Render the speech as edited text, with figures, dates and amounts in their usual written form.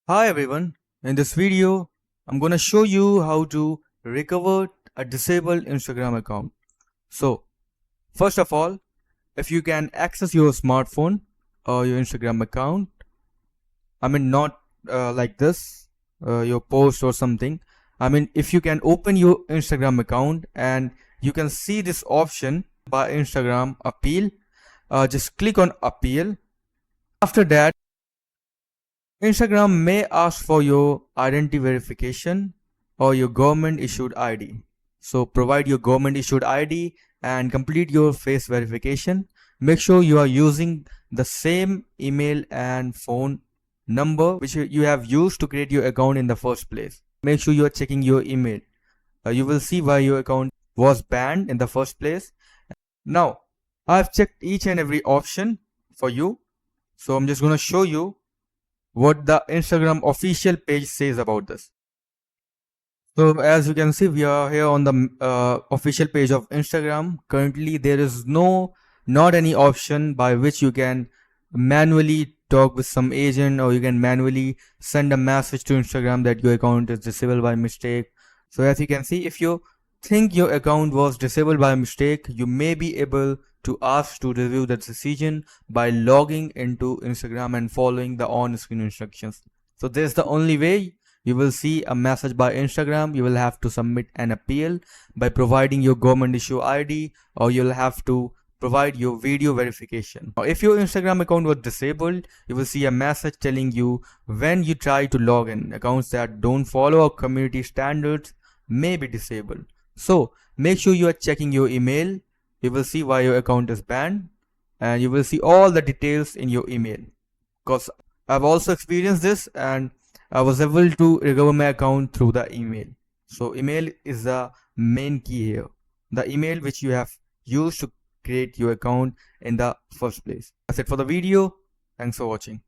Hi everyone, in this video I'm gonna show you how to recover a disabled Instagram account. So first of all, if you can access your smartphone or your Instagram account, not like this, your post or something. If you can open your Instagram account and you can see this option by Instagram appeal, just click on appeal. After that, Instagram may ask for your identity verification or your government issued ID. So provide your government issued ID and complete your face verification. Make sure you are using the same email and phone number which you have used to create your account in the first place. Make sure you are checking your email. You will see why your account was banned in the first place. Now, I've checked each and every option for you. So I'm just going to show you what the Instagram official page says about this. So as you can see, we are here on the official page of Instagram. Currently, there is not any option by which you can manually talk with some agent, or you can manually send a message to Instagram that your account is disabled by mistake. So as you can see, if you think your account was disabled by mistake, you may be able to ask to review that decision by logging into Instagram and following the on-screen instructions. So this is the only way. You will see a message by Instagram. You will have to submit an appeal by providing your government issue ID, or you'll have to provide your video verification. Now, if your Instagram account was disabled, you will see a message telling you when you try to log in. Accounts that don't follow our community standards may be disabled. So make sure you are checking your email. You will see why your account is banned, and you will see all the details in your email. Because I've also experienced this, and I was able to recover my account through the email. So email is the main key here. The email which you have used to create your account in the first place. That's it for the video. Thanks for watching.